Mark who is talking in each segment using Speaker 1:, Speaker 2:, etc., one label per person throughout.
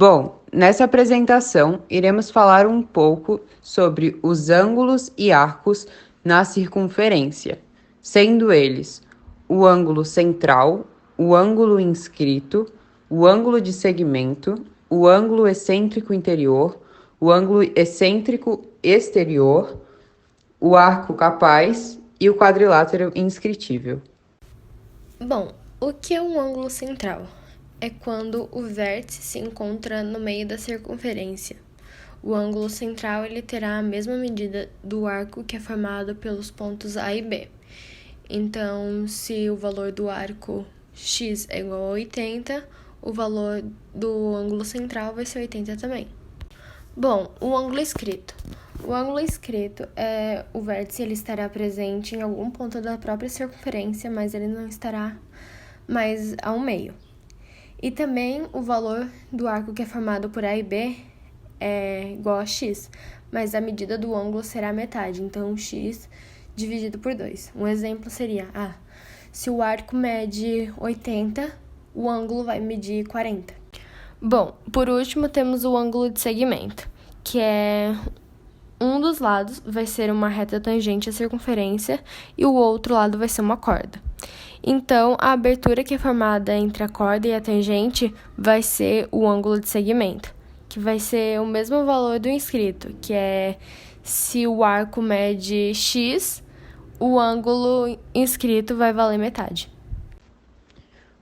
Speaker 1: Bom, nessa apresentação, iremos falar um pouco sobre os ângulos e arcos na circunferência, sendo eles o ângulo central, o ângulo inscrito, o ângulo de segmento, o ângulo excêntrico interior, o ângulo excêntrico exterior, o arco capaz e o quadrilátero inscritível.
Speaker 2: Bom, o que é um ângulo central? É quando o vértice se encontra no meio da circunferência. O ângulo central ele terá a mesma medida do arco que é formado pelos pontos A e B. Então, se o valor do arco x é igual a 80, o valor do ângulo central vai ser 80 também. Bom, o ângulo escrito. O ângulo escrito é o vértice, ele estará presente em algum ponto da própria circunferência, mas ele não estará mais ao meio. E também o valor do arco que é formado por A e B é igual a x, mas a medida do ângulo será a metade, então x dividido por 2. Um exemplo seria, se o arco mede 80, o ângulo vai medir 40. Bom, por último temos o ângulo de segmento, que é um dos lados vai ser uma reta tangente à circunferência e o outro lado vai ser uma corda. Então, a abertura que é formada entre a corda e a tangente vai ser o ângulo de segmento, que vai ser o mesmo valor do inscrito, que é se o arco mede x, o ângulo inscrito vai valer metade.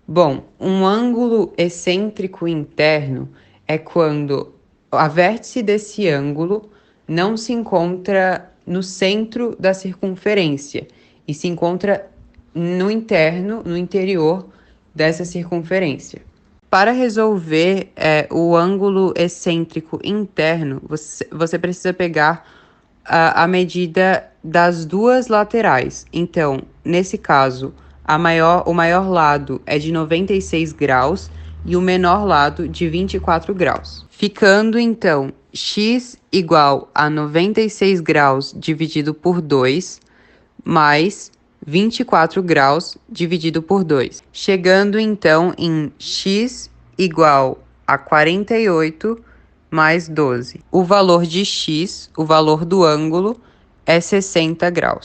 Speaker 1: Bom, um ângulo excêntrico interno é quando a vértice desse ângulo não se encontra no centro da circunferência e se encontra no interior dessa circunferência. Para resolver o ângulo excêntrico interno, você precisa pegar a medida das duas laterais. Então, nesse caso, o maior lado é de 96 graus e o menor lado de 24 graus. Ficando, então, x igual a 96 graus dividido por 2, mais 24 graus dividido por 2. Chegando, então, em x igual a 48 mais 12. O valor de x, o valor do ângulo, é 60 graus.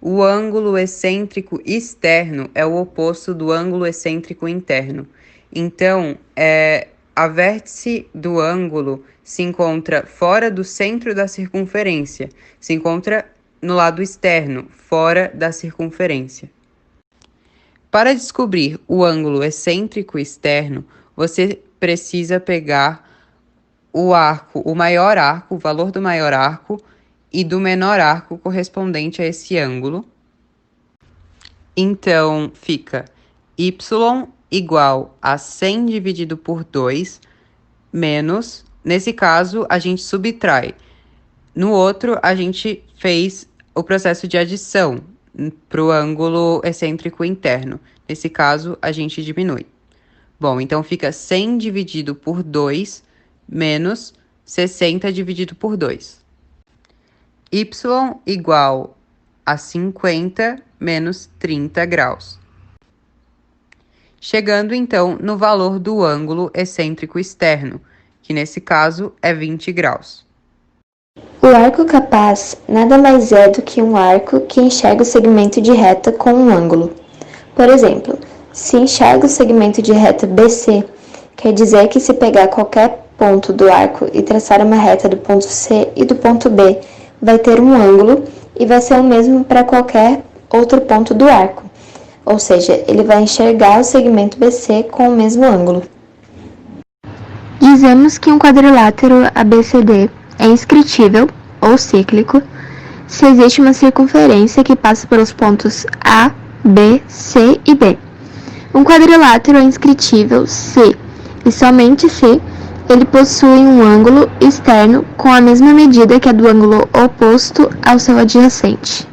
Speaker 1: O ângulo excêntrico externo é o oposto do ângulo excêntrico interno. Então, a vértice do ângulo se encontra fora do centro da circunferência, se encontra no lado externo, fora da circunferência. Para descobrir o ângulo excêntrico externo, você precisa pegar o valor do maior arco e do menor arco correspondente a esse ângulo. Então, fica y igual a 100 dividido por 2, menos, nesse caso, a gente subtrai. No outro, a gente fez o processo de adição para o ângulo excêntrico interno. Nesse caso, a gente diminui. Bom, então fica 100 dividido por 2 menos 60 dividido por 2. Y igual a 50 menos 30 graus. Chegando, então, no valor do ângulo excêntrico externo, que nesse caso é 20 graus.
Speaker 3: O arco capaz nada mais é do que um arco que enxerga o segmento de reta com um ângulo. Por exemplo, se enxerga o segmento de reta BC, quer dizer que se pegar qualquer ponto do arco e traçar uma reta do ponto C e do ponto B, vai ter um ângulo e vai ser o mesmo para qualquer outro ponto do arco. Ou seja, ele vai enxergar o segmento BC com o mesmo ângulo. Dizemos que um quadrilátero ABCD é inscritível, ou cíclico, se existe uma circunferência que passa pelos pontos A, B, C e D. Um quadrilátero é inscritível se, e somente se, ele possui um ângulo externo com a mesma medida que a do ângulo oposto ao seu adjacente.